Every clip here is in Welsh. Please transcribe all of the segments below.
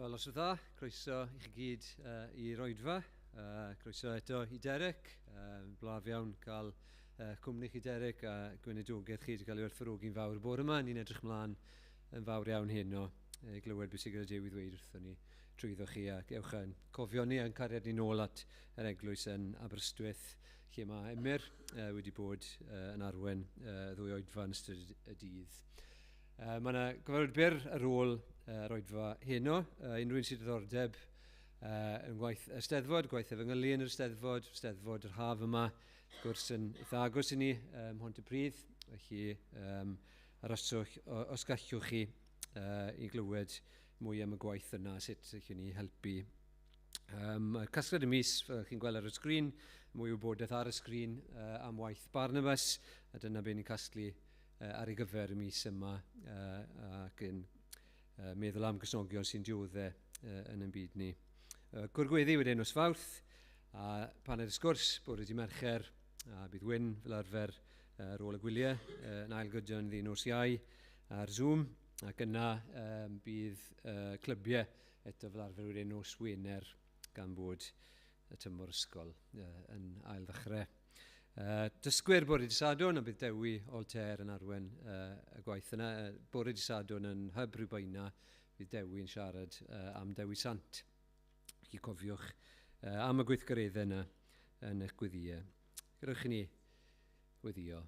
Wel, os ydw, croeso i chi gyd i Oedfa. Croeso eto i Derrick. Blaf iawn cael cwmni chi Derrick a gwynedogaeth chi wedi cael ei werthfawrogi'n fawr bore yma. Ni'n edrych mlaen yn fawr iawn heno i glywed beth sydd gyda Duw i ddweud wrthon ni trwyddo chi ac ewch yn cofio ni yn cariad ni nôl at yr eglwys yn Aberystwyth lle mae Emyr wedi bod yn arwen ddwy oedfa yn ystod y dydd. Mae yna gyfarwydd byr ar ôl yr oedfa heno. Unrhyw un sydd diddordeb yn gwaith Eisteddfod, gwaith efengylu yn yr Eisteddfod yr haf yma, wrth gwrs yn eitha agos i ni, Mhontypridd, felly aroswch os gallwch chi i glywed mwy am y gwaith yna, sut allwn ni helpu. Mae'r casgliad y mis, fel chi'n gweld ar y sgrin, mwy o wybodaeth ar y sgrin am waith Barnabas, a dyna be ni'n casglu ar ei gyfer y mis yma ac yn meddwl am gysnogion sy'n dioddau yn ein byd ni. Gwrgweddi wedyn nos Fawrth, a paned y sgwrs, bore di Mercher, a bydd Wyn fel arfer ar ôl y gwyliau, yn ailgydion ddi nos Iau ar Zoom, ac yna bydd clybiau eto fel arfer wedyn nos Wener gan bod y tymor ysgol yn ail ddechrau. Dysgwyr bore di Sadwn, a bydd Dewi Olter yn arwen y gwaith yna. Bore di Sadwn yn hyb Rhybaina, bydd Dewi yn siarad am Dewi Sant. Felly cofiwch am y gweithgareddau yna yn eich gweddiau. Gyrwch i ni weddio.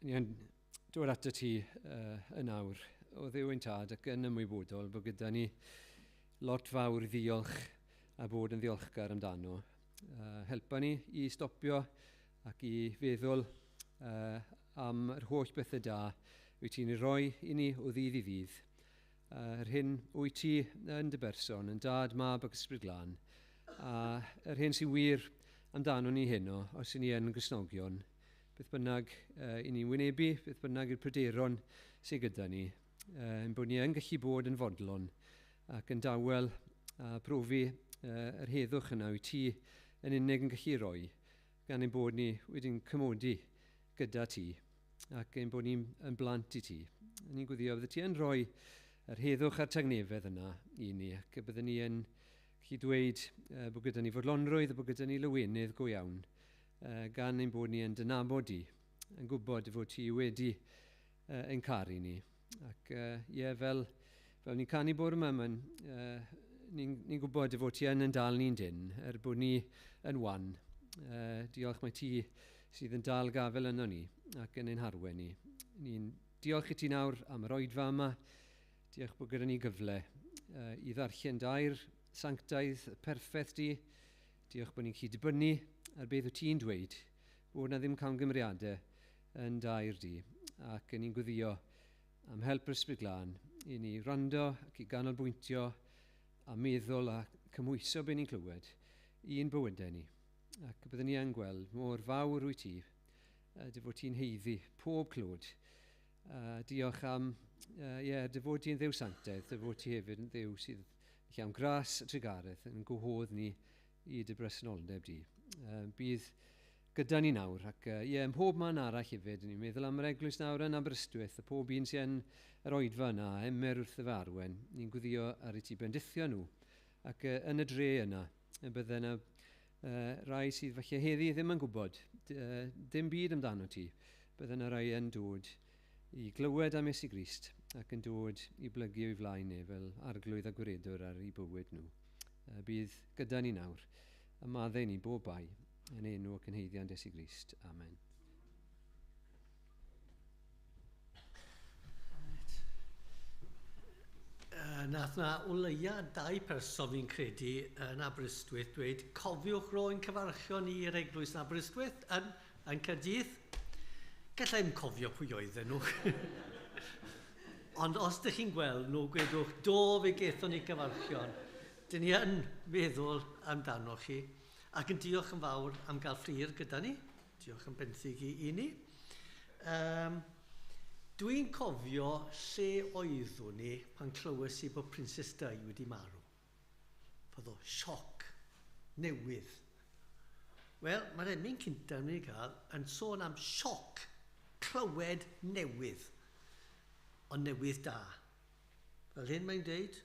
Ni'n dod ato ti yn awr o Dduw ein Tad ac yn ymwybodol bod gyda ni lot fawr ddiolch a bod yn ddiolchgar amdano. Helpa ni i stopio ac i feddwl am yr holl bethau da wyt ti'n ei roi i ni o ddydd i ddydd. Yr hyn wyt ti yn dy berson, yn dad, mab ac ysbryd glân. A yr hyn sy'n wir amdano ni heno, os y ni yn gysnogion, beth bynnag i ni'n wynebu, beth bynnag i'r pryderon sydd gyda ni, yn bod ni yn gallu bod yn fodlon ac yn dawel a profi yr heddwch yna wyt ti yn unig yn gallu roi, gan ein bod ni wedi'n cymodi gyda ti ac ein bod ni'n blant i ti. Ni'n gwyddio bydde ti yn rhoi yr heddwch a'r tangnefedd yna i ni ac bydde ni yn gallu dweud bod gyda ni fodlonrwydd a bod gyda ni lywenydd go iawn gan ein bod ni yn dynabod i, yn gwybod fod ti wedi ein caru ni. Ac fel ni'n canu bore yma, ni'n gwybod fod ti yn dal ni'n dyn, bod ni yn wan. Diolch mai ti sydd yn dal gafel yno ni ac yn ein harwen ni. Ni'n diolch i ti nawr am yr oedfa yma. Diolch bod gyda ni gyfle i ddarllen dair sanctaidd perffaith di. Diolch bod ni'n gallu dibynnu ar beth wyt ti'n dweud, bod na ddim camgymeriadau yn dair di. Ac ni'n gwyddio am help yr ysbryd glân i ni wrando ac i ganolbwyntio a meddwl a cymwyso be ni'n clywed i'n bywydau ni. Ac byddwn ni yn gweld mor fawr wyt ti, dy fod ti'n heiddi pob clod. Diolch am dy fod ti'n ddew sanctaidd, dy fod ti hefyd yn ddew sydd llawn gras a trigareth yn gwahodd ni i dy bresenoldeb di. Bydd gyda ni nawr ac ym mhob man arall hefyd, ni'n meddwl am yr eglwys nawr yn Aberystwyth, a pob un sy'n yr oedfa yna, Emyr wrth y farwen, ni'n gwyddio ar ei ti bendithio nhw. Ac yn y dre yna, bydde yna rai sydd falle heddi ddim yn gwybod, dim byd amdano ti, bydde yna rai yn dod i glywed am Iesu Grist ac yn dod i blygu o'i flaen neu fel arglwydd a gwiredwr ar ei bywyd nhw. Bydd gyda ni nawr, a maddau ni bob bai, yn enw ac yn heiddian Iesu Grist. Amen. Nath na o leia 2 person fi'n credu yn Aberystwyth dweud cofiwch roi'n cyfarchion i'r eglwys yn Aberystwyth yn Caerdydd. Gallai ddim cofio pwy oedden nhw. Ond os ydych chi'n gweld nhw, gwedwch do fe gaethon ni cyfarchion. Dyn ni yn feddwl amdano chi ac yn diolch yn fawr am gael ffrir gyda ni. Diolch yn benthyg i ni. Dwi'n cofio lle oeddwn ni pan clywes i bod Princess Di wedi marw. Fod o sioc newydd. Wel, mae'r emyn cynta ni gael yn sôn am sioc clywed newydd. ond newydd da. Fel hyn mae'n deud,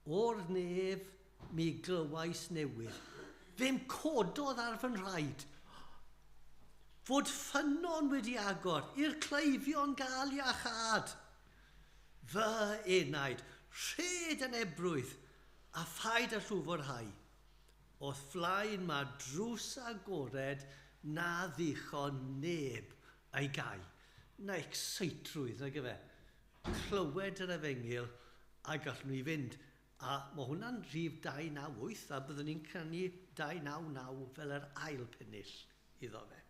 o'r nef mi glywais newydd. Fe'n cododd ar fy nhraed. Fod ffynon wedi agor i'r cleifion gael i achad. Fy enaid, rhed yn ebrwydd, a phaid a llwfr hai. Oedd flaen mae drws agored na ddichon neb ei gau. Na excitrwydd, na gyfe. Clywed yr efengil a gallwn ni fynd. A mae hwnna'n rhif 298 a byddwn ni'n cynnu 299 fel yr ail pennill iddo fe.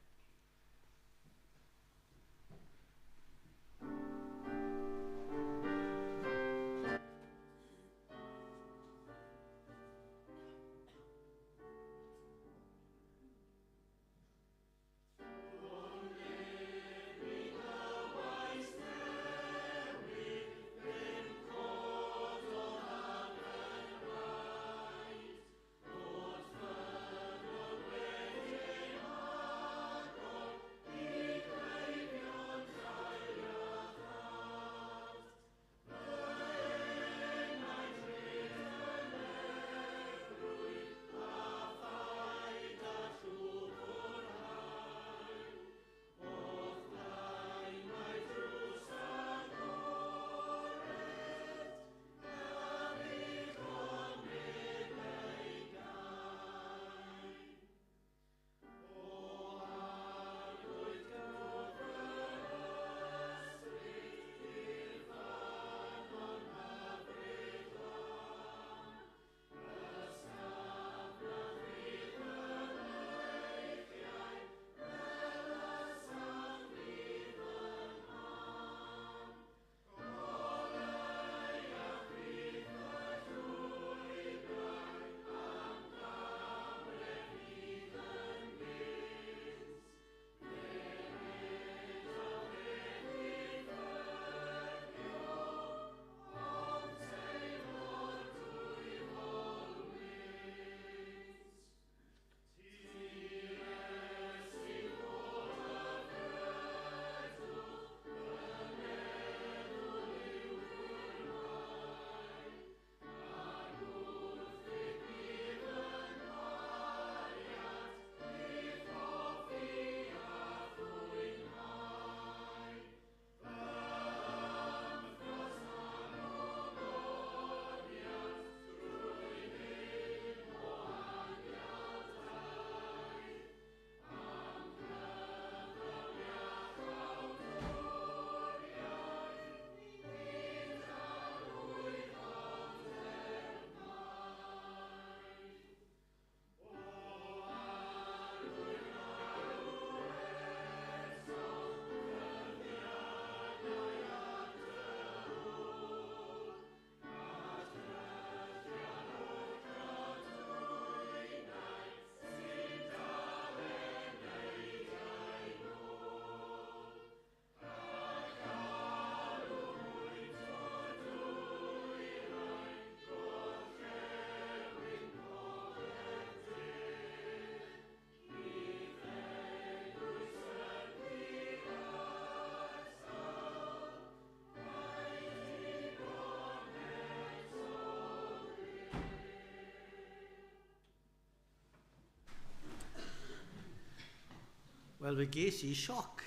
Wel, fe ges I sioc.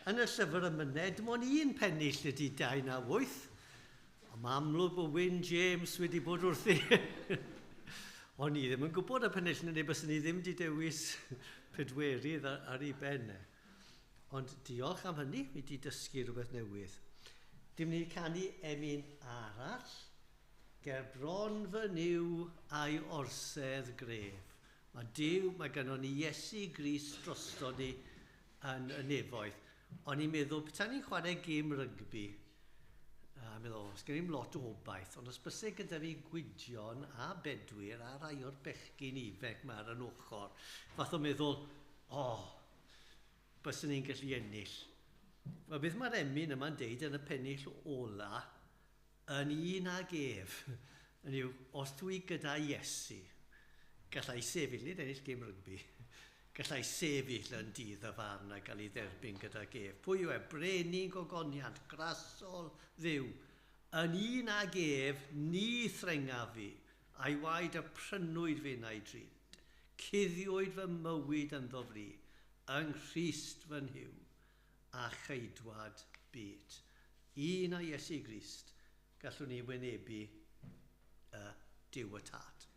Yn y llyfr y myned, dim ond un pennill ydy 298. A mae amlwg bod Wyn James wedi bod wrthi. Ond ni ddim yn gwybod y pennill yn ei bys ni ddim wedi dewis pedwerydd ar ei ben. Ond diolch am hynny, fi wedi dysgu rhywbeth newydd. Dim ni canu emyn arall, ger bron fy niw a'i orsedd gref. Mae gynnon ni Iesu Grist drosto ni yn y nefoedd. O'n i'n meddwl, beth ni'n chwarae gêm rygbi, a meddwl, os gen i'n lot o obaith, ond os bysau gyda fi Gwydion a Bedwyr a rai o'r bechgyn ifec ma ar yn ochr, fath o meddwl, bysau ni'n gallu ennill. Wel, beth mae'r emyn yma'n deud yn y pennill ola, yn un ag ef, yn yw, os dwi gyda Iesu, gallai sefyll nid ennill gêm rygbi, gallai sefyll yn dydd y farn a gael ei dderbyn gyda gef. Pwy yw e? Brenin gogoniant, grasol ddiw. Yn un ag ef, ni threnga fi, a'i waed y prynwyd fe na'i dryd. Cuddiwyd fy mywyd yn ddofri, yng Nghrist fy nhyw, a cheidwad byd. Un a Iesu Grist, gallwn ni wynebu y Duw y Tad.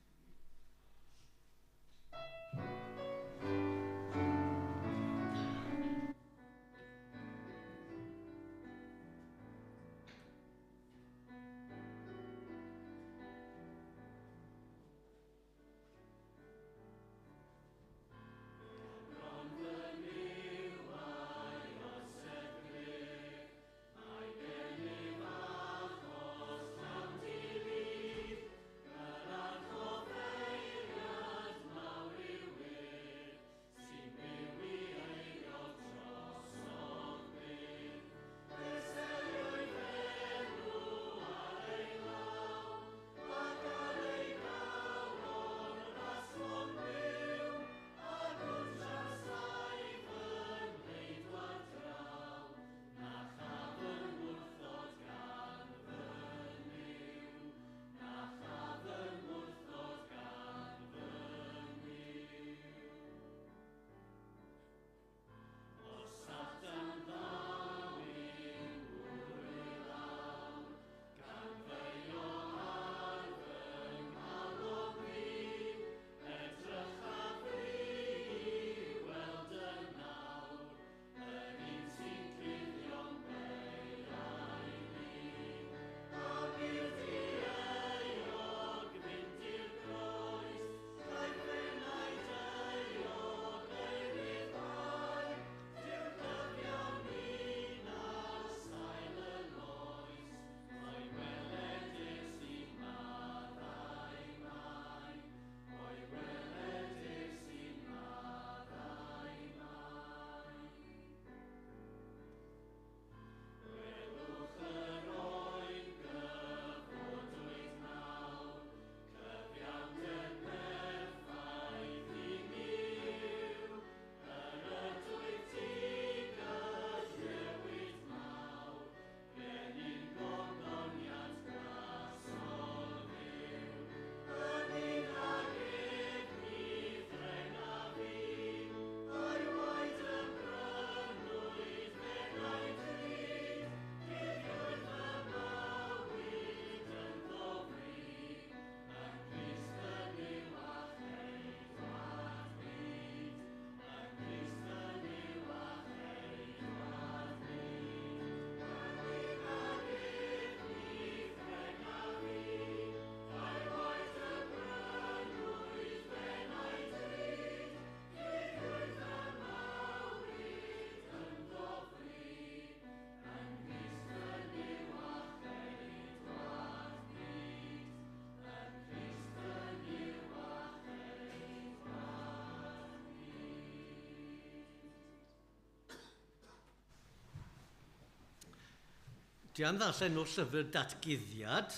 Dwi am ddarllen o'r llyfr Datguddiad,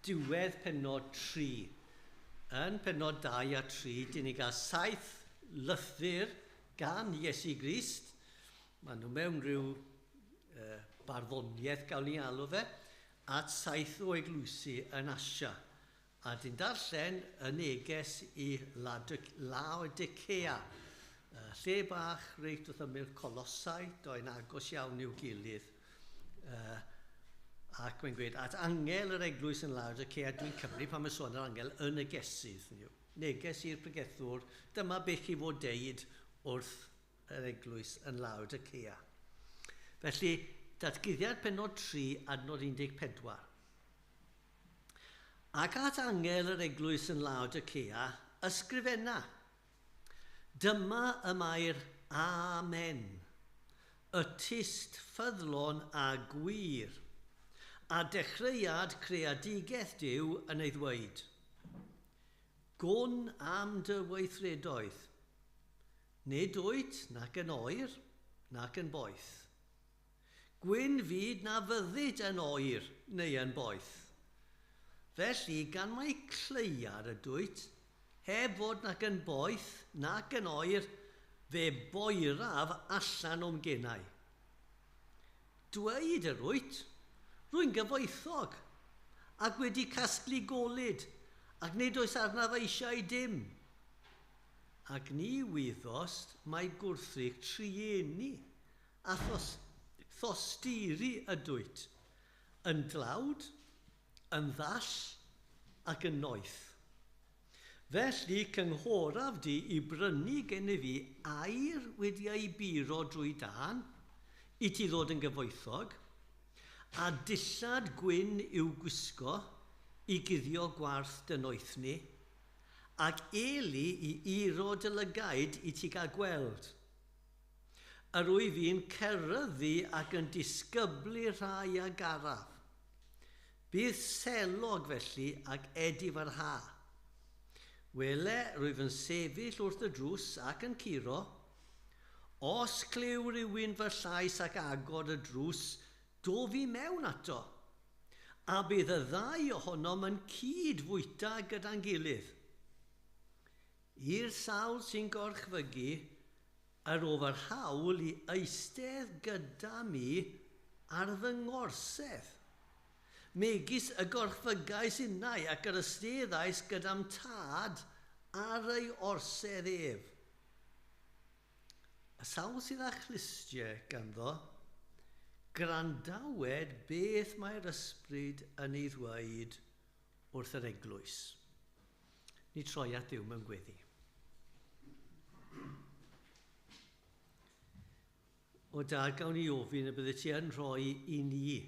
diwedd pennod 3. Yn pennod 2 a 3, dyn ni gael 7 lythyr gan Iesu Grist. Maen nhw mewn rhyw barddoniaeth, gael ni alw fe, at 7 o eglwysi yn Asia. A dyn darllen y neges i Laodicea. Lle bach reit wrth ymyl Colosau, do'n agos iawn i'w gilydd. Ac mae'n gweud, at angel yr eglwys yn Laodicea, dwi'n cymryd pan mae sôn yr angel yn y gesydd. Neges i'r pregethwr, dyma beth i fod deud wrth yr eglwys yn Laodicea. Felly, Datguddiad pennod 3, adnod 14. Ac at angel yr eglwys yn Laodicea, ysgrifenna. Dyma y mae'r Amen, y tyst ffyddlon a gwir, a dechreuad creadigaeth Duw yn ei ddweud. Gwn am dy weithredoedd, nid wyt nac yn oer nac yn boeth. Gwyn fyd na fyddyd yn oer neu yn boeth. Felly gan mai cleiar ydwyt, heb fod nac yn boeth nac yn oer, fe boeraf allan o'm genau. Dweud yr wyt, rwy'n gyfoethog, ac wedi casglu golyd, ac nid oes arnaf eisiau dim. Ac ni wyddost mae gwrthrych trieni a thostiri ydwyt, yn dlawd, yn ddall ac yn noeth. Felly cynghoraf di i brynu gen i fi air wedi ei biro drwy dan, i ti ddod yn gyfoethog, a dillad gwyn i'w gwisgo i guddio gwarth dy noethni, ac eli i iro dy lygaid i ti gael gweld. Yr wyf fi'n cyrraeddu ac yn disgyblu rhai a garaf. Bydd selog felly ac edi far ha. Wele rwyf yn sefyll wrth y drws ac yn curo, os clyw rhywun fy llais ac agor y drws, do fi mewn ato, a bydd y ddau ohonom yn cydfwyta gyda'n gilydd. I'r sawl sy'n gorchfygu, yr ofar hawl i eistedd gyda mi ar fy ngorsedd. Megis y gorchfygais innau ac yr ysteddais gyda'n tad ar ei orsedd ef. Y sawl sydd â chlustiau ganddo, grandawed beth mae'r ysbryd yn ei ddweud wrth yr eglwys. Ni troi at Duw mewn gweddi. O dad, gawn ni ofyn y bydde ti yn rhoi i ni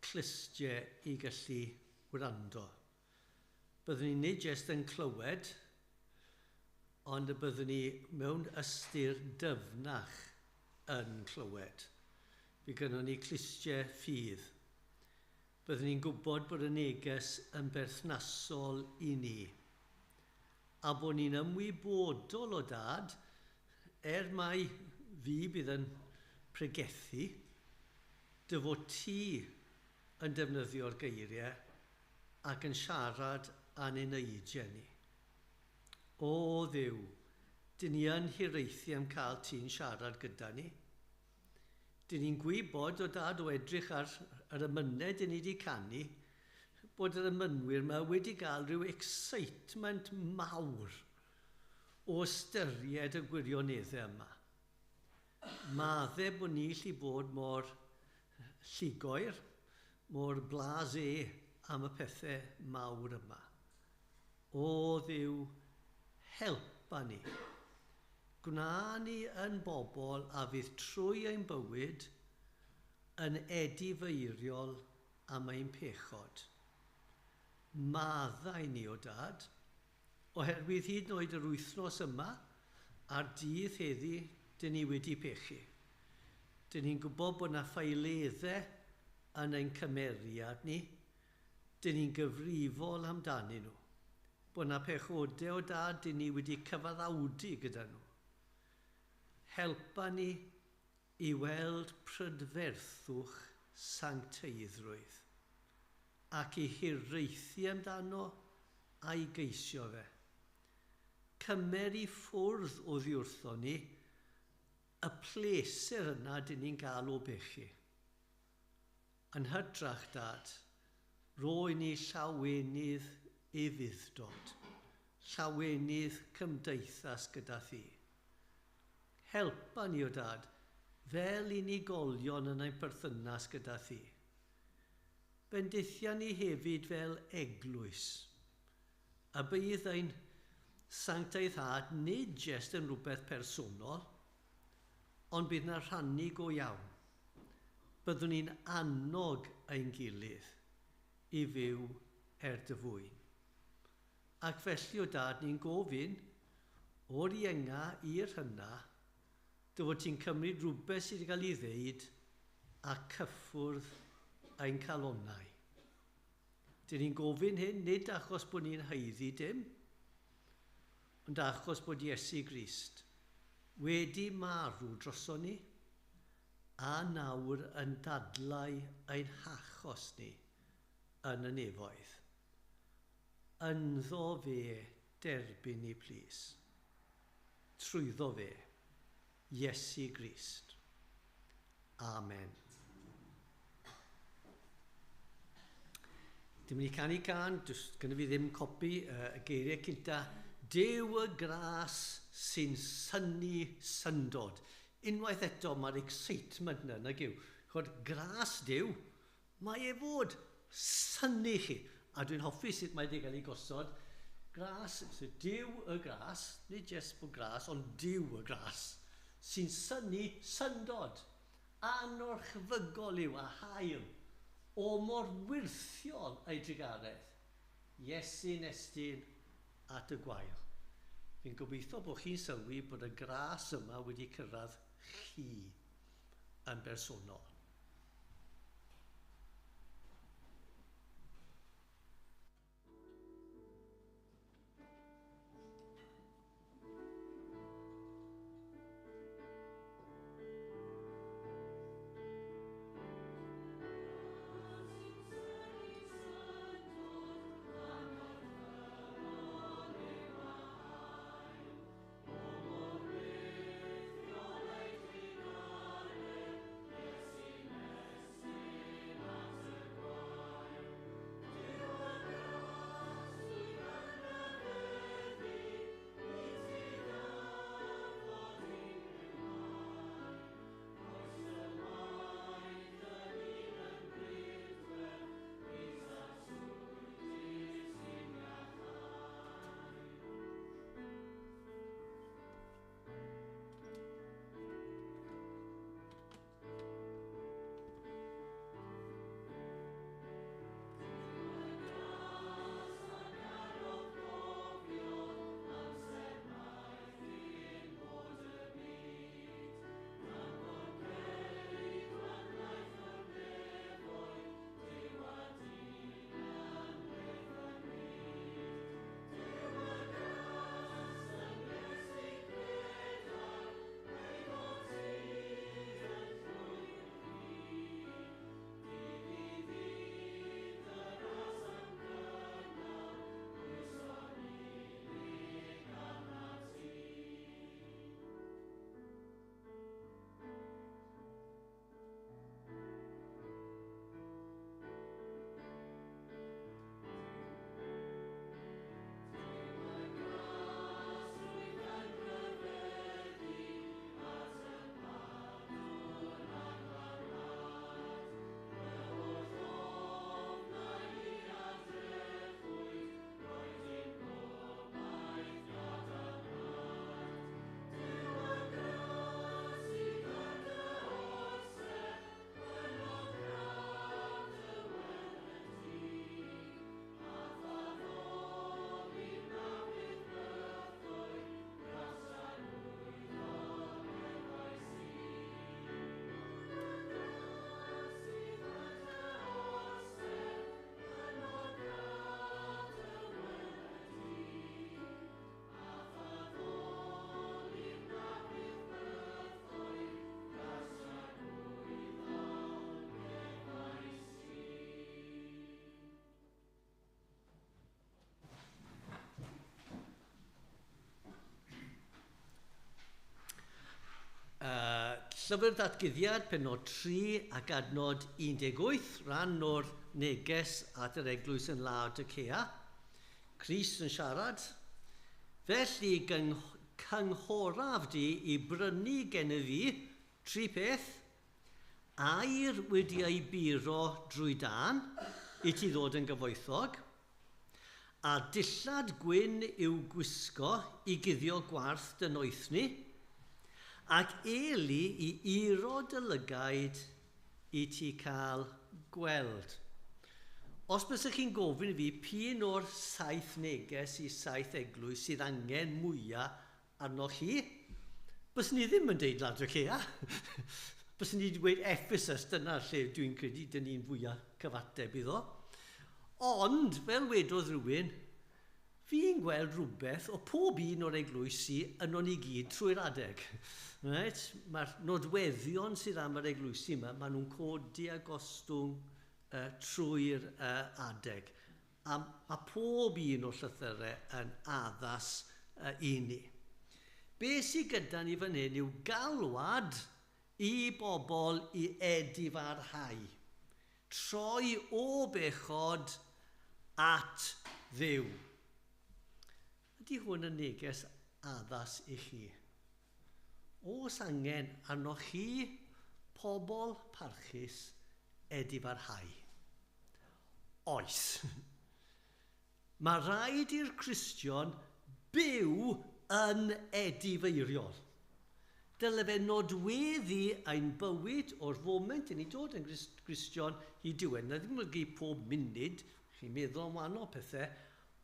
clustiau i gallu wrando. Byddwn ni nid jyst yn clywed, ond y byddwn ni mewn ystyr dyfnach yn clywed. Fi gynnon ni clustiau ffydd. Byddwn ni'n gwybod bod y neges yn berthnasol i ni. A bod ni'n ymwybodol o dad, mai fi bydd yn pregethu, dy fod ti yn defnyddio'r geiriau ac yn siarad a'n eneidiau ni. O Dduw, dyn ni yn hiraethu am cael ti'n siarad gyda ni. Dyn ni'n gwybod o dad o edrych ar yr ymyned dyn ni wedi canu, bod yr ymynwyr yma wedi cael rhyw excitement mawr o ystyried y gwirioneddau yma. Maddau bod ni lli bod mor llugoer, mor blasé am y pethau mawr yma. O Dduw, helpa ni. Gwna ni yn bobl a fydd trwy ein bywyd yn edifeiriol am ein pechod. Maddau ni o dad, oherwydd hyd yn oed yr wythnos yma a'r dydd heddi dyn ni wedi pechu. Dyn ni'n gwybod bod yna ffaileddau yn ein cymeriad ni, dyn ni'n gyfrifol amdanyn nhw. Bod yna pechodau o dad dyn ni wedi cyfaddawdu gyda nhw. Helpa ni i weld prydferthwch sancteiddrwydd ac i hiraethu amdano a'i geisio fe. Cymer i ffwrdd o ddiwrthon ni y pleser yna dyn ni'n gael o bechu. Yn hydrach dad, roi ni llawenydd i fuddod, llawenydd cymdeithas gyda thi. Helpa ni o dad, fel unigolion yn ein perthynas gyda thi. Bendithia ni hefyd fel eglwys, a bydd ein sancteiddad nid jyst yn rhywbeth personol, ond bydd yna rhannu go iawn. Byddwn ni'n annog ein gilydd i fyw dyfwyn. Ac felly o dad ni'n gofyn o'r ienga i'r hynna, dy fod ti'n cymryd rhywbeth sydd wedi cael ei ddeud a cyffwrdd ein calonnau. Dyn ni'n gofyn hyn nid achos bod ni'n haeddu dim, ond achos bod Iesu Grist wedi marw droson ni a nawr yn dadlau ein hachos ni yn y nefoedd. Ynddo fe derbyn ni plîs. Trwyddo fe. Iesu Grist. Amen. Dim mynd i canu can, gyda fi ddim copi y geiriau cynta. Dew y gras sy'n synnu syndod. Unwaith eto, mae'r excitement yna, nag yw. Chod, gras Dew, mae e fod synnu chi. A dwi'n hoffi sut mae wedi cael ei gosod. Gras, so Dew y gras, nid jes bod gras, ond Dew y gras, sy'n synnu syndod. Anorchfygol yw a hael. O mor wirthiol ei drigaraeth, Iesu nestyn at y gwael. Fi'n gobeithio bod chi'n sylwi bod y gras yma wedi cyrraedd chi yn bersonol. Llyfr Datguddiad, pennod 3 ac adnod 18, rhan o'r neges at yr eglwys yn Laodicea. Crist yn siarad. Felly cynghoraf di i brynu gen y fi 3 peth. Air wedi ei buro drwy dan i ti ddod yn gyfoethog. A dillad gwyn i'w gwisgo i guddio gwarth dy noethni. Ac eli i uro dy lygaid i ti cael gweld. Os bysych chi'n gofyn i fi p'un o'r 7 neges i 7 eglwys sydd angen mwyaf arno chi, bys ni ddim yn deud Laodicea. Bys ni wedi dweud Ephesus, dyna lle dwi'n credu dyn ni'n fwyaf cyfateb iddo. Ond, fel wedodd rhywun, fi'n gweld rhywbeth o pob un o'r eglwysi yno ni gyd trwy'r adeg. Right? Mae'r nodweddion sydd am yr eglwysi yma, maen nhw'n codi a gostwng trwy'r adeg. A pob un o'r llythyrau yn addas i ni. Be sydd gyda ni fan hyn yw galwad i bobl i edifarhau. Troi o bechod at dduw. Ydy hwn yn neges addas i chi? Oes angen arnoch chi pobl parchus edifarhau? Oes. Mae rhaid i'r Cristion byw yn edifeiriol. Dyle fe nodweddu ein bywyd o'r foment yn ei dod yn Cristion i diwedd. Na ddim yn gyd pob munud, chi'n meddwl am wahanol pethau,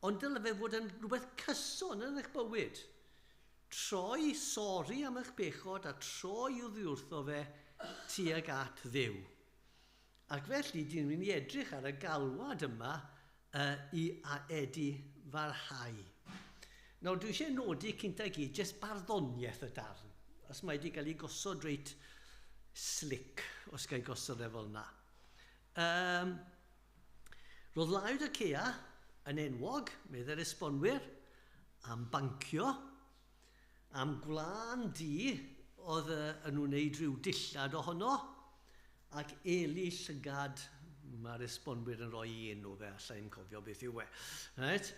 ond dyle fe fod yn rhywbeth cyson yn eich bywyd. Troi sori am eich bechod a troi o ddiwrtho fe tuag at dduw. Ac felly, dyn ni'n edrych ar y galwad yma i edifarhau. Nawr, dwi eisiau nodi cynta i gyd, jyst barddoniaeth y darn. Os mae wedi cael ei gosod reit slick, os gael ei gosod e fel yna. Roedd Laodicea yn enwog, medde'r esbonwyr, am bancio, am gwlân di oedd yn wneud rhyw dillad ohono, ac Eli llygad, mae'r esbonwyr yn rhoi i enw fe, allai'n cofio beth yw e. Right?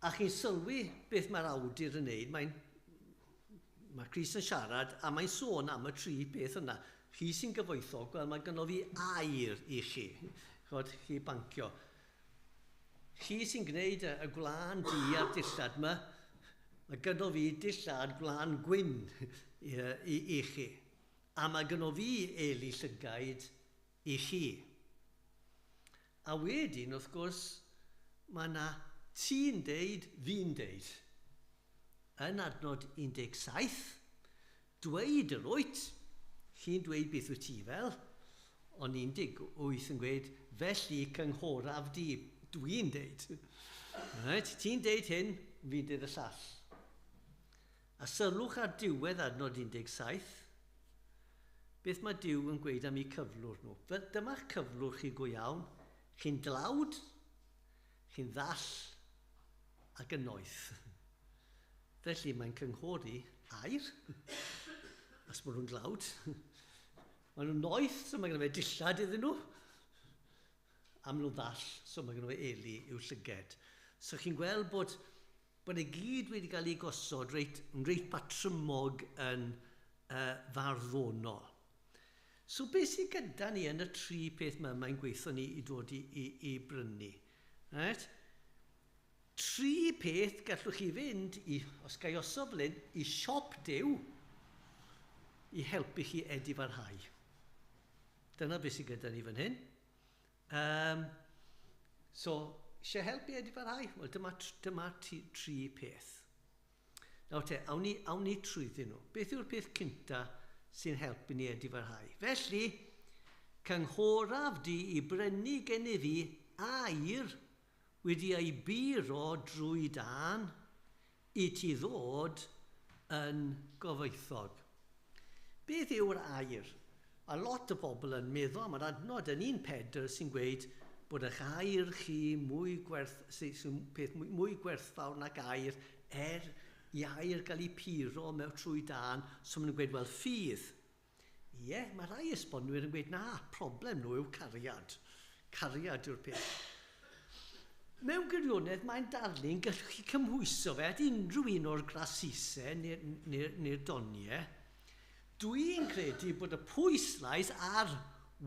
A chi'n sylwi beth mae'r awdur yn neud, mae Chris yn siarad a mae'n sôn am y tri beth yna. Chi sy'n gyfoethog, wel mae gynno fi air i chi, chod chi bancio. Chi sy'n gwneud y gwlân di a'r dillad yma, mae gynno fi dillad gwlân gwyn i chi. A mae gynno fi Eli llygaid i chi. A wedyn, wrth gwrs, mae yna ti'n deud, fi'n deud. Yn adnod 17, dweud yr wyt, chi'n dweud beth wyt ti fel, ond 18 yn gweud, felly cynghoraf di, dwi'n deud. Right? Ti'n deud hyn, fi'n deud y llall. A sylwch ar diwedd adnod 17, beth mae Duw yn gweud am ei cyflwr nhw. Dyma'ch cyflwr chi go iawn, chi'n dlawd, chi'n ddall ac yn noeth. Felly mae'n cynghori air, os maen nhw'n dlawd. Maen nhw'n noeth, so mae gen fe dillad iddyn nhw. A maen nhw'n ddall, so mae gen fe Eli i'w llyged. So chi'n gweld bod y gyd wedi cael ei gosod reit patrymog yn farddonol. So beth sydd gyda ni yn y tri peth mae'n gweithio ni i dod i brynu? Right? Tri peth gallwch chi fynd, os gai osod fel hyn, i siop Duw i helpu chi edifarhau. Dyna beth sydd gyda ni fan hyn. So, eisiau helpu edifarhau? Wel, dyma tri peth. Nawr te, awn ni trwyddyn nhw. Beth yw'r peth cynta sy'n helpu ni edifarhau? Felly, cynghoraf di i brynu gen i fi air wedi ei biro drwy dan i ti ddod yn gofaethog. Beth yw'r air? A lot o bobl yn meddwl am yr adnod yn 1:4 sy'n gweud bod eich air chi mwy gwerthfawr nac air i air gael ei piro mewn trwy dan, so maen nhw'n gweud, wel, ffydd. Ie, mae rai esbonwyr yn gweud, na, problem nhw yw cariad. Cariad yw'r peth. Mewn gwirionedd, mae'n darlun, gallwch chi cymhwyso fe at unrhyw un o'r grasisau neu'r doniau. Dwi'n credu bod y pwyslais ar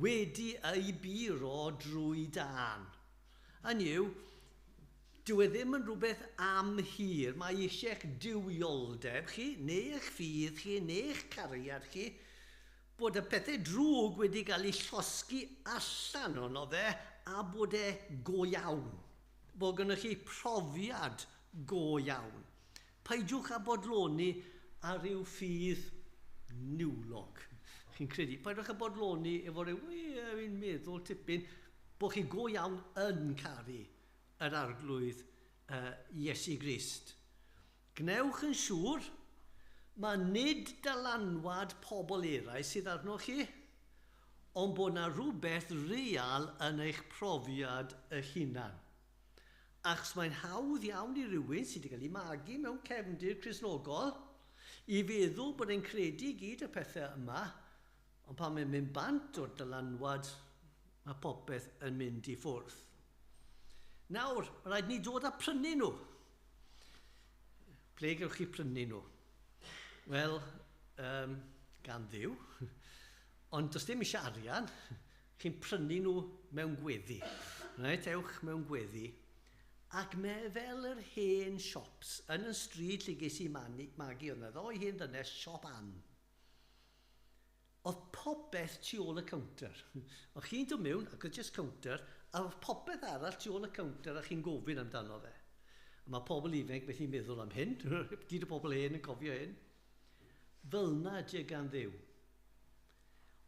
wedi ei biro drwy dan. Hynny yw, dyw e ddim yn rhywbeth am hir. Mae eisiau'ch dywioldeb chi, neu eich ffydd chi, neu eich cariad chi, bod y pethau drwg wedi cael ei llosgu allan ono fe a bod e go iawn. Bod gennych chi profiad go iawn. Peidiwch â bodloni ar ryw ffydd niwlog. Chi'n credu, peidiwch â bodloni efo ryw meddwl tipyn bod chi go iawn yn caru yr arglwydd Iesu Grist. Gnewch yn siŵr, mae nid dylanwad pobl eraill sydd arno chi, ond bod yna rhywbeth real yn eich profiad eich hunan. Achos mae'n hawdd iawn i rywun sydd wedi cael ei magu mewn cefndir Cristnogol I feddwl bod e'n credu gyd y pethau yma, ond pan mae'n mynd bant o'r dylanwad, mae popeth yn mynd i ffwrdd. Nawr, mae rhaid ni dod a prynu nhw. Ple gewch chi prynu nhw? Wel, gan ddiw, ond does dim eisiau arian, chi'n prynu nhw mewn gweddi. Right, ewch mewn gweddi. Ac mae fel yr hen siops yn y stryd lle ges i magu hwnna, ddoi hen ddynes siop Ann. Oedd popeth tu ôl y counter. Oedd chi'n dod mewn ac oedd just counter, a oedd popeth arall tu ôl y counter a chi'n gofyn amdano fe. A mae pobl ifanc beth i'n meddwl am hyn, gyd y pobl hen yn cofio hyn. Fylna ydy gan ddiw.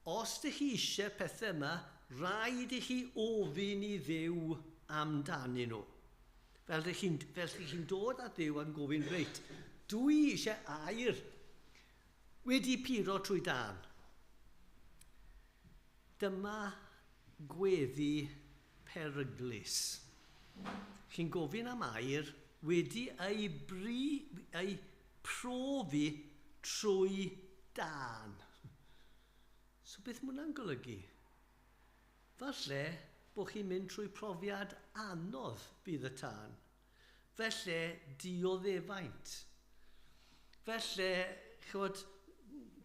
Os ydych chi eisiau pethau yma, rhaid i chi ofyn i ddiw amdanyn nhw. Fel chi'n dod â ddiw a'n gofyn, reit, dwi eisiau air wedi puro trwy dan. Dyma gweddi peryglus. Chi'n gofyn am air wedi ei profi trwy dan. So beth mae hwnna'n golygu? Falle bod chi'n mynd trwy profiad anodd bydd y tân. Felly dioddefaint. Felly, chod,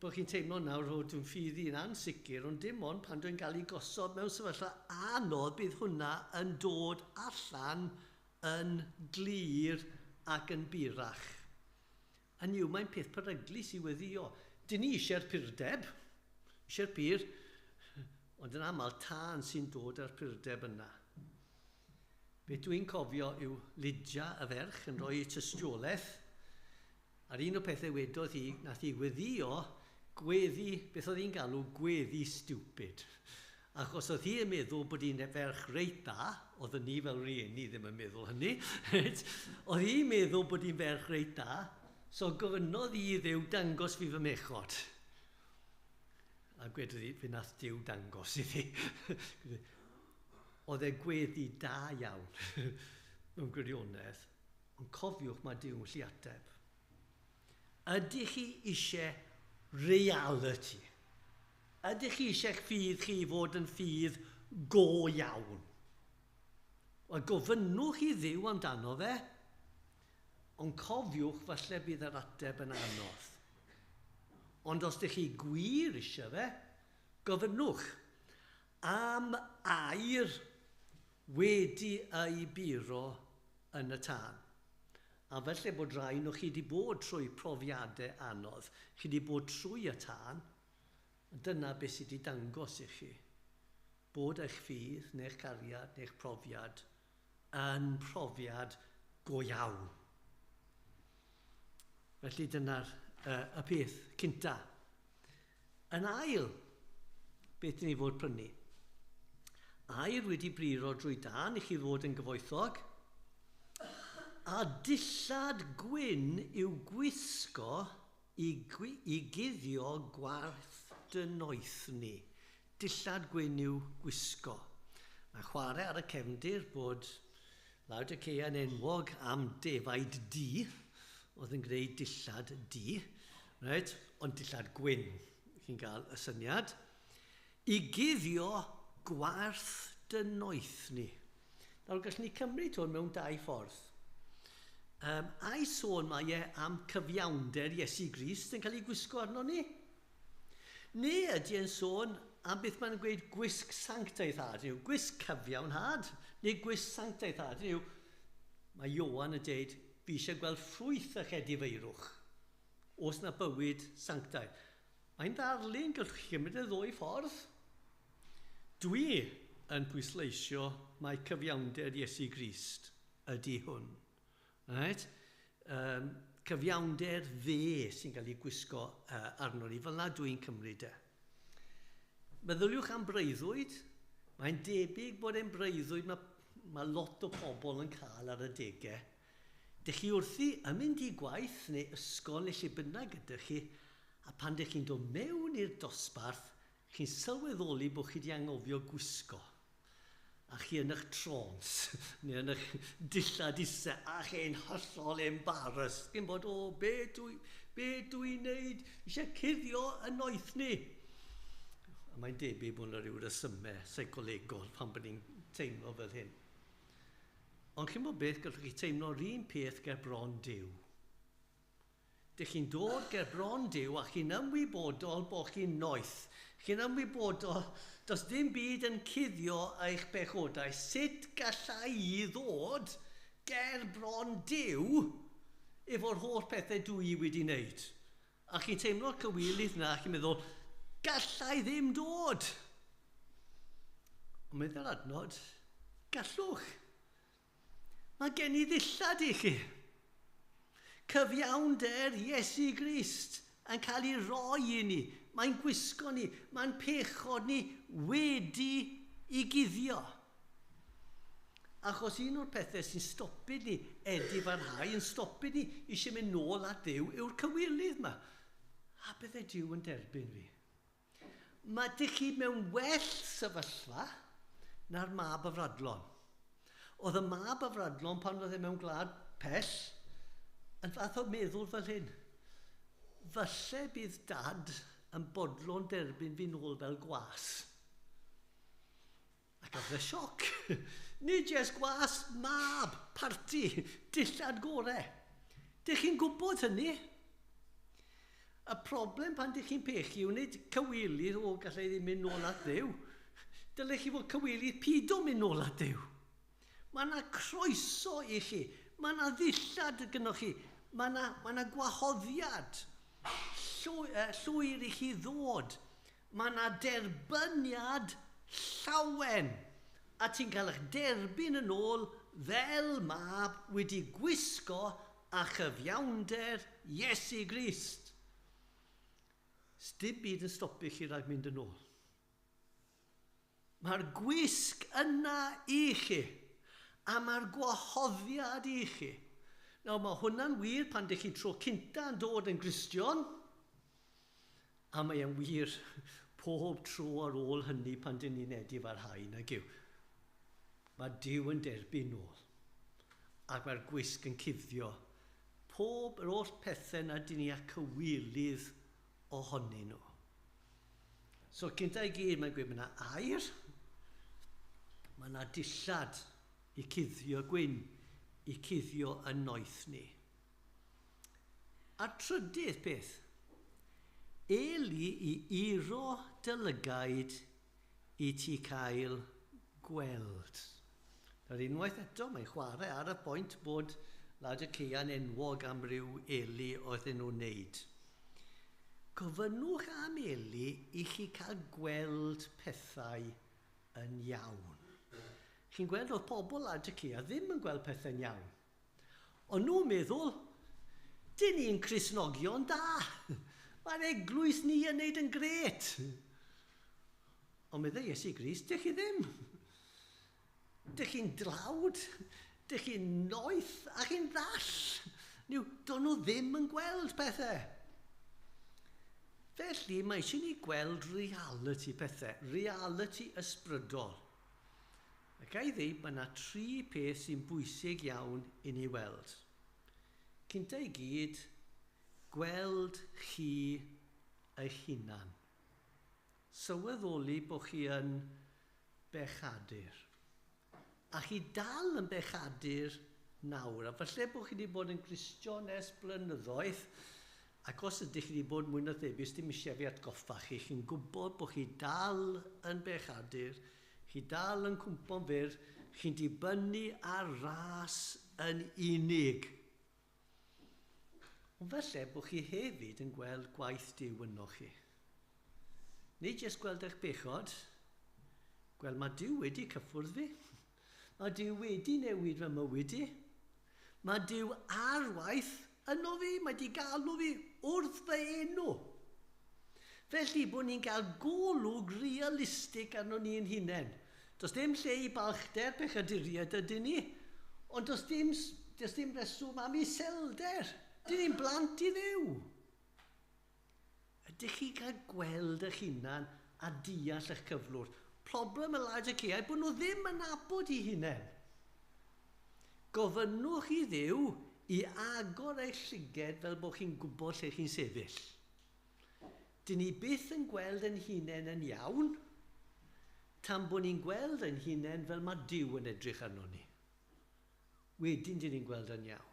bod chi'n teimlo nawr fod dwi'n ffydd i'n ansicr, ond dim ond pan dwi'n cael ei gosod mewn sefyllfa anodd bydd hwnna yn dod allan yn glir ac yn burach. A niw, mae'n peth peryglus i weddio. Dyn ni eisiau'r purdeb, eisiau'r pyr, ond yn aml tân sy'n dod â'r purdeb yna. Be dwi'n cofio yw Lydia y ferch yn rhoi tystiolaeth, a'r un o pethau wedodd hi, nath hi weddio, gweddi, beth oedd hi'n galw, gweddi stupid. Achos oedd hi yn meddwl bod hi'n ferch reit dda, oedd ni fel rieni ddim yn meddwl hynny, oedd hi'n meddwl bod hi'n ferch reit dda, so gofynodd hi ddiw dangos fi fy mechod. A gwedodd hi, fe nath Duw dangos iddi. Oedd e gweddi da iawn mewn gwirionedd, ond cofiwch mae Duw'n gallu ateb. Ydych chi eisiau reality? Ydych chi eisiau ffydd chi fod yn ffydd go iawn? A gofynnwch chi ddiw amdano fe, ond cofiwch falle bydd yr ateb yn anodd. Ond os ydych chi gwir eisiau fe, gofynnwch am air wedi ei buro yn y tân. A felly bod rai nhw chi wedi bod trwy profiadau anodd, chi wedi bod trwy y tân, dyna beth sydd wedi dangos i chi. Bod eich ffydd, neu'ch cariad, neu'ch profiad yn profiad go iawn. Felly dyna'r y peth cynta. Yn ail, beth ni fod prynu? Air wedi briro drwy dan i chi fod yn gyfoethog, a dillad gwyn i'w gwisgo i guddio gwarth dy noethni. Dillad gwyn i'w gwisgo. Mae chwarae ar y cefndir bod Laodicea yn enwog am defaid du, oedd yn gwneud dillad du, right? Ond dillad gwyn, chi'n cael y syniad, i guddio gwarth dy noethni. Nawr, gallwn ni cymryd hwn mewn dau ffordd. A'i sôn mae e am cyfiawnder Iesu Grist yn cael ei gwisgo arno ni? Neu ydy e'n sôn am beth mae'n gweud gwisg sanctaethad, yw gwisg cyfiawnhad, neu gwisg sanctaethad, yw mae Ioan yn dweud, fi eisiau gweld ffrwyth a chedifeirwch, os na bywyd sanctaidd. Mae'n ddarlun gallwch chi gymryd y ddwy ffordd. Dwi yn pwysleisio mae cyfiawnder Iesu Grist ydy hwn. Right? Cyfiawnder fe sy'n cael ei gwisgo arno ni, fel na dwi'n cymryd e. Meddyliwch am breuddwyd. Mae'n debyg bod e'n breuddwyd mae lot o pobl yn cael ar y degau. Dych chi wrthi yn mynd i gwaith neu ysgol neu lle bynnag ydych chi, a pan dych chi'n dod mewn i'r dosbarth, chi'n sylweddoli bod chi wedi anghofio gwisgo. a chi yn eich trons, neu yn eich dillad isau, a chi'n hollol embarrassed. Chi'n bod, be dwi'n neud? Eisiau cuddio yn oeth ni. A mae'n debyg bod yna rhyw resymau seicolegol pan bod ni'n teimlo fel hyn. Ond chi'n bod beth gallwch chi teimlo'r un peth ger bron Duw. Dych chi'n dod ger bron Duw a chi'n ymwybodol bod chi'n noeth. Chi'n ymwybodol, does dim byd yn cuddio eich bechodau. Sut gallai I ddod ger bron Duw efo'r holl pethau dwi wedi wneud? A chi'n teimlo'r cywilydd na, chi'n meddwl, gallai ddim dod. Ond meddwl adnod, gallwch. Mae gen I ddillad I chi. Cyfiawnder Iesu Grist yn cael ei roi I ni. Mae'n gwisgo ni, mae'n pechod ni wedi I guddio. Achos un o'r pethau sy'n stopid ni edifarhau, yn stopid ni eisiau mynd nôl at Dduw yw'r cywilydd yma. A byddai Duw yn derbyn fi. Mae dych chi mewn well sefyllfa na'r mab y fradlon. Oedd y mab y fradlon pan oedd e mewn gwlad pell yn fath o meddwl fel hyn. Falle bydd dad yn bodlon derbyn fi nôl fel gwas. Ac oedd y sioc. Nid jes gwas, mab, parti, dillad gorau. Dych chi'n gwybod hynny? Y problem pan dych chi'n pechu yw nid cywilydd gallai ddim mynd nôl at Dduw. Dylech chi fod cywilydd pido mynd nôl at Dduw. Mae yna croeso I chi. Mae yna ddillad gyda chi. Mae yna gwahoddiad. Llwyr I chi ddod. Mae yna derbyniad llawen. A ti'n cael eich derbyn yn ôl fel mab wedi gwisgo a chyfiawnder Iesu Grist. Dim byd yn stopio chi rhag mynd yn ôl. Mae'r gwisg yna I chi. A mae'r gwahoddiad I chi. Nawr, mae hwnna'n wir pan dych chi tro cynta yn dod yn Gristion. A mae'n wir pob tro ar ôl hynny pan dyn ni'n edifarhau nag yw. Mae Duw yn derbyn nôl. Ac mae'r gwisg yn cuddio. Pob yr oll pethau na dyn ni a cywilydd ohonyn nhw. So cynta I gyd mae'n gweud, mae yna air. Mae yna dillad I cuddio gwyn, I cuddio yn noeth ni. A trydydd beth, Eli I iro dylygaid I ti cael gweld. Yr unwaith eto, mae'n chwarae ar y pwynt bod Laodicea yn enwog am ryw Eli oedd nhw'n wneud. Gofynnwch am Eli I chi cael gweld pethau yn iawn. Chi'n gweld oedd pobl Laodicea ddim yn gweld pethau'n iawn. Ond nhw'n meddwl, dyn ni'n Cristnogion da. Mae'r eglwys ni yn neud yn gret. Ond meddwl Iesu Grist, dych chi ddim. Dych chi'n dlawd, dych chi'n noeth, a chi'n ddall. Do'n nhw ddim yn gweld pethau. Felly mae eisiau ni gweld reality pethau, reality ysbrydol. Ac ai ddeud, mae yna 3 peth sy'n bwysig iawn I ni weld. Cynta I gyd, gweld chi eich hunan. Sylweddoli bod chi yn bechadur. A chi dal yn bechadur nawr. A falle bod chi wedi bod yn Gristion ers blynyddoedd, ac os ydych chi wedi bod mwy na thebyg, dim eisiau fi atgoffa chi, chi'n gwybod bod chi dal yn bechadur, chi dal yn cwmpo'n fyr, chi'n dibynnu ar ras yn unig. Ond falle bod chi hefyd yn gweld gwaith Duw yno chi. Nid jyst gweld eich bechod, gweld mae Duw wedi cyffwrdd fi. Mae Duw wedi newid fy mywyd I. Mae Duw ar waith yno fi, mae wedi galw fi wrth fy enw. Felly bod ni'n cael golwg realistig arno ni'n hunain. Does dim lle I balchder pechaduriaid ydyn ni, ond does dim reswm am iselder. Dyn ni'n blant I Dduw. Ydych chi cael gweld eich hunan a deall eich cyflwr? problem y Laodicea bod nhw ddim yn nabod eu hunain. Gofynnwch i Dduw i agor eich llyged fel bod chi'n gwybod lle chi'n sefyll. Dyn ni byth yn gweld yn hunain yn iawn, tan bod ni'n gweld yn hunain fel mae Duw yn edrych arno ni. Wedyn dyn ni'n gweld yn iawn.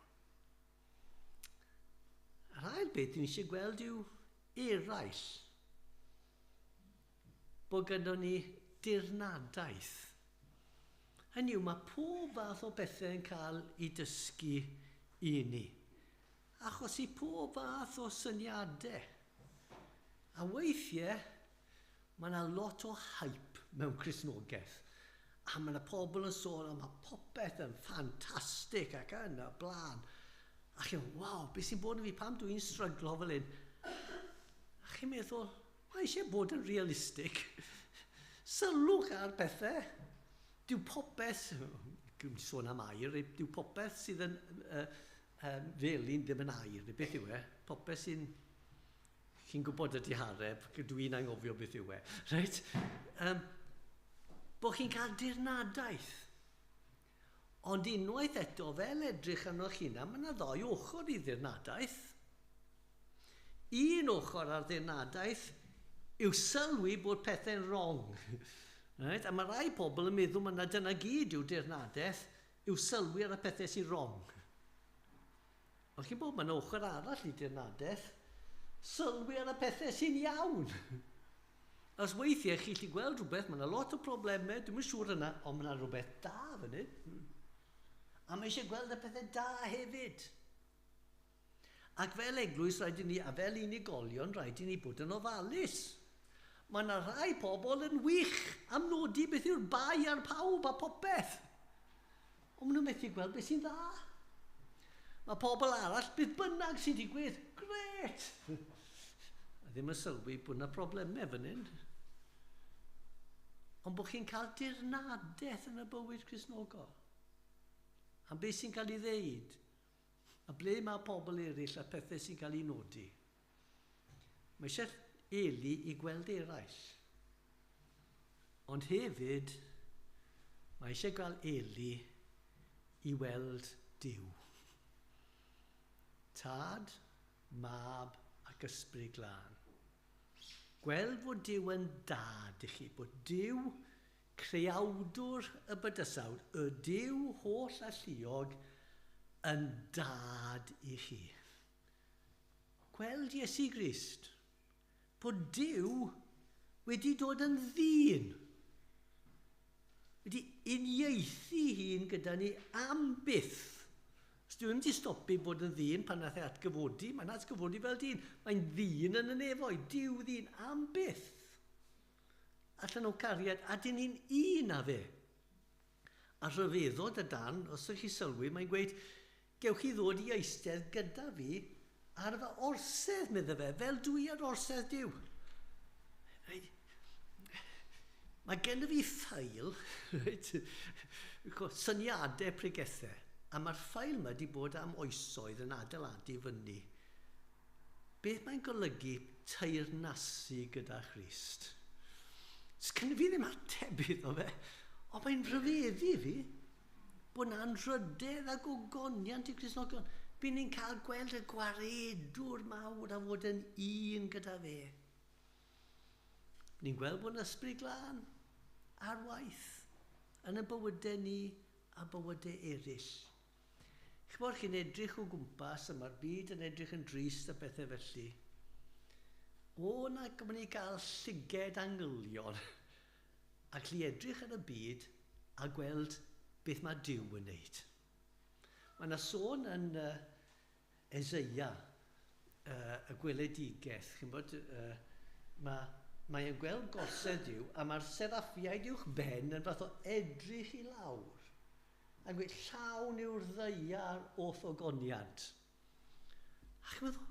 Yr ail beth dyn ni eisiau gweld yw eraill. Bod gyda ni dirnadaeth. Hynny yw, mae pob fath o bethau yn cael ei dysgu i ni. Achos i pob fath o syniadau. A weithiau, mae yna lot o hype mewn Cristnogaeth. A mae yna pobl yn sôn am mae popeth yn ffantastig ac yn y blaen. A chi'n, waw, beth sy'n bod yn fi pam dwi'n stryglo fel hyn? A chi'n meddwl, mae eisiau bod yn realistig. Sylwch ar bethau. Dyw popeth, dwi'n sôn am air, dyw popeth sydd yn felin ddim yn air, beth yw e? Popeth sy'n chi'n gwybod ydi hareb, dwi'n anghofio beth yw e. Right? Bod chi'n cael dirnadaeth. Ond unwaith eto, fel edrych arno'ch hunan, mae yna ddoi ochr i dirnadaeth. Un ochr ar dirnadaeth yw sylwi bod pethau'n wrong. Right? A mae rai pobl yn meddwl mae dyna gyd yw dirnadaeth, yw sylwi ar y pethau sy'n wrong. Ond chi'n bod, mae yna ochr arall i dirnadaeth, sylwi ar y pethau sy'n iawn. Os weithiau chi chi gweld rhywbeth, mae yna lot o problemau, dwi'n yn siŵr yna, ond mae yna rhywbeth da fyny. A mae eisiau gweld y pethau da hefyd. Ac fel eglwys rhaid i ni, a fel unigolion rhaid i ni bod yn ofalus. Mae yna rhai pobl yn wych am nodi beth yw'r bai ar pawb a popeth. Ond maen nhw'n methu gweld beth sy'n dda. Mae pobl arall, beth bynnag sy'n digwydd, gret! A ddim yn sylwi bod yna problemau fan hyn. Ond bod chi'n cael dirnadaeth yn y bywyd Cristnogol. A beth sy'n cael ei ddeud. A ble mae pobl eraill a pethau sy'n cael ei nodi. Mae eisiau Eli i gweld eraill. Ond hefyd, mae eisiau gael Eli i weld Duw. Tad, mab ac ysbryd glân. Gweld fod Duw yn dad i chi, bod Duw, creawdwr y bydysawd, y Duw holl a lluog, yn dad i chi. Gweld Iesu Grist, bod Duw wedi dod yn ddyn, wedi uniaethu hun gyda ni am byth. Os dwi'n wedi stopi bod yn ddyn pan nath e atgyfodi, mae'n atgyfodi fel dyn. Mae'n ddyn yn y nefoedd, Duw ddyn am byth. Allan o cariad, a dyn ni'n un a fe. A rhyfeddod y dan, os ydych chi sylwi, mae'n gweud, gewch chi ddod i eistedd gyda fi ar fy orsedd, medda fe, fel dwi ar orsedd Duw. Mae gen i fi ffail, syniadau pregethau, a mae'r ffail yma wedi bod am oesoedd yn adeiladu fyny. Beth mae'n golygu teyrnasu gyda Christ? Sgynny fi ddim ateb iddo fe, ond mae'n rhyfeddu fi bod na'n rydedd a gogoniant i Cristnogion. Bydd ni'n cael gweld y gwaredwr mawr a fod yn un gyda fe. Ni'n gweld bod yn ysbryd glân ar waith yn y bywydau ni a bywydau eraill. Chi'n bod chi'n edrych o gwmpas a mae'r byd yn edrych yn drist a bethau felly. O na gymryd ni gael llyged angylion ac i edrych ar y byd a gweld beth mae Duw yn wneud. Mae yna sôn yn Eseia, y gweledigaeth, chi'n bod, mae'n gweld gorsedd Duw, a mae'r seraffiaid uwch ben yn fath o edrych i lawr, a gweud llawn yw'r ddeiar o ffogoniad. A chi'n meddwl,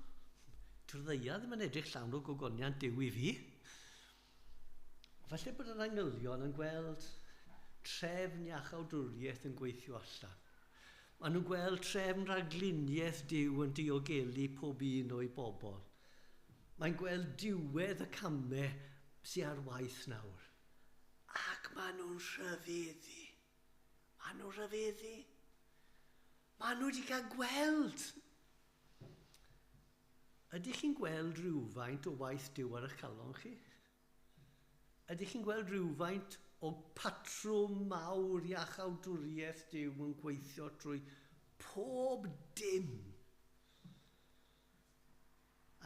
dyw'r ddeiar ddim yn edrych llawn o gogoniad Duw i fi. Falle bod yr angylion yn gweld trefn iachawdwriaeth yn gweithio allan. Maen nhw'n gweld trefn ragluniaeth Duw yn diogelu pob un o'i bobl. Mae'n gweld diwedd y camau sy'n ar waith nawr. A Ac maen nhw'n rhyfeddu. Maen nhw'n rhyfeddu. Maen nhw wedi cael gweld. Ydych chi'n gweld rhywfaint o waith Duw ar eich calon chi? Ydych chi'n gweld rhywfaint o patrwm mawr iach awdwriaeth Duw yn gweithio trwy pob dim?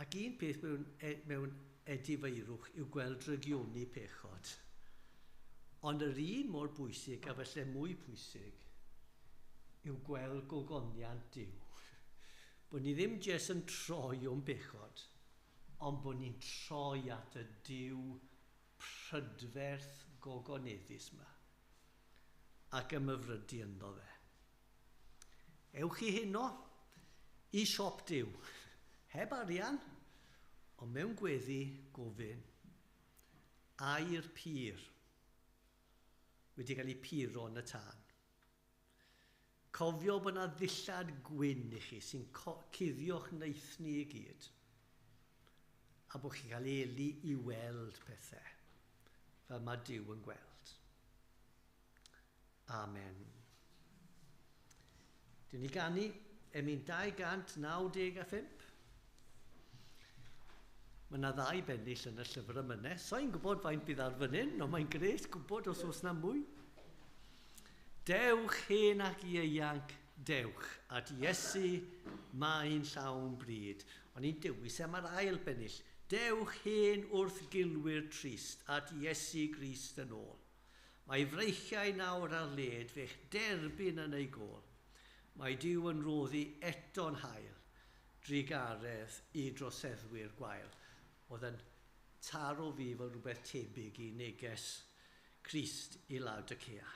Ac un peth mewn edifeirwch yw gweld regionu pechod. Ond yr un mor bwysig, a felly mwy pwysig, yw gweld gogoniant Duw. Bod ni ddim jes yn troi o'n bechod, ond bod ni'n troi at y Duw prydferth gogoneddus yma ac ymyfrydu ynddo fe. Ewch chi heno i siop Duw, heb arian, ond mewn gweddi gofyn, air pur wedi cael ei puro yn y tân. Cofio bod yna ddillad gwyn i chi sy'n cuddio'ch neithni i gyd, a bod chi'n cael eli i weld pethau fel mae Duw yn gweld. Amen. Dyn ni ganu emyn 295. Mae yna 2 bennill yn y llyfr ymynau. So'n gwybod faint bydd ar fan hyn, ond mae'n gret gwybod os oes na mwy. Dewch hen ac ieuanc, dewch, at Iesu mae'n llawn bryd. Ond ni'n dewis am yr ail bennill. Dewch hen wrth gilwyr trist, at Iesu Grist yn ôl. Mae freichiau nawr ar led fe'ch derbyn yn ei gôl. Mae Duw yn roddi eto'n hael, drigaredd i droseddwyr gwael. Oedd yn taro fi fel rhywbeth tebyg i neges Crist i Laodicea.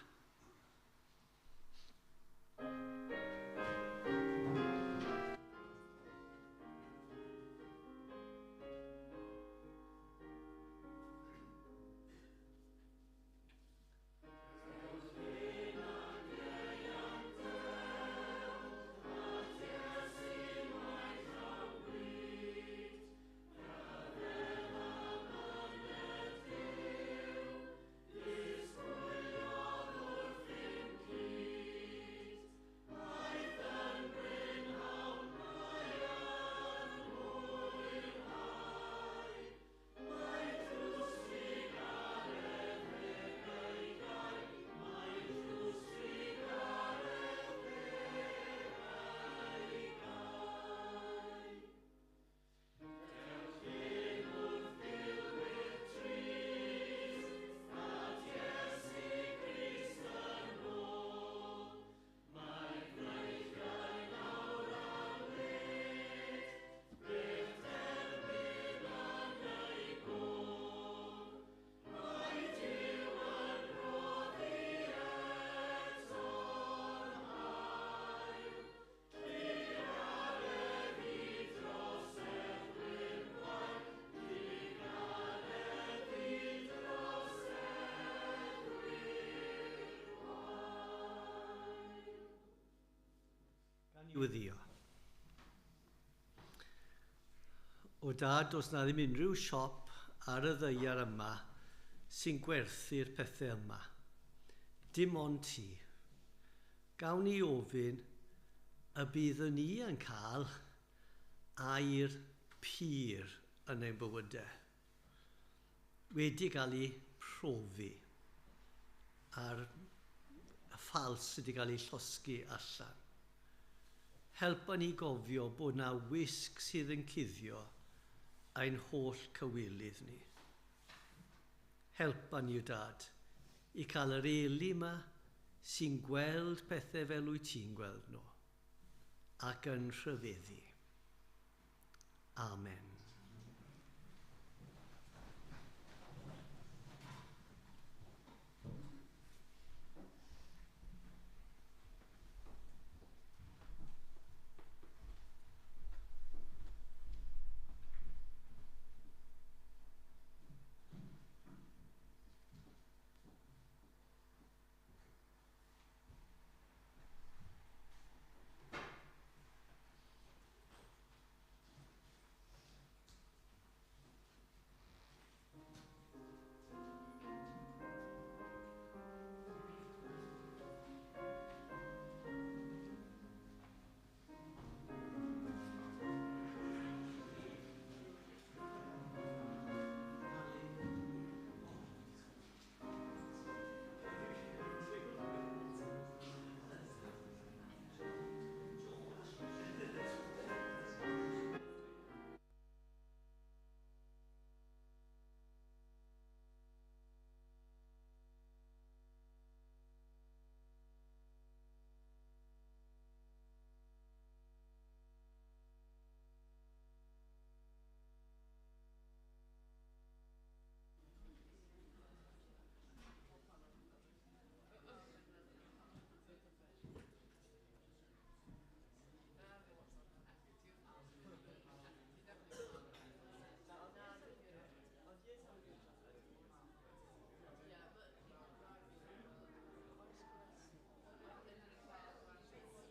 Wyddio. O dad, os na ddim unrhyw siop ar y ddeiar yma sy'n gwerthu'r pethau yma. Dim ond ti. Gawn ni ofyn y byddwn ni yn cael air pur yn ein bywydau. Wedi cael ei profi ar y ffals wedi cael ei llosgu allan. Helpa ni gofio bod na wisg sydd yn cuddio ein holl cywilydd ni. Helpa ni, o dad, i cael yr eli yma sy'n gweld pethau fel wyt ti'n gweld nhw ac yn rhyfeddu. Amen.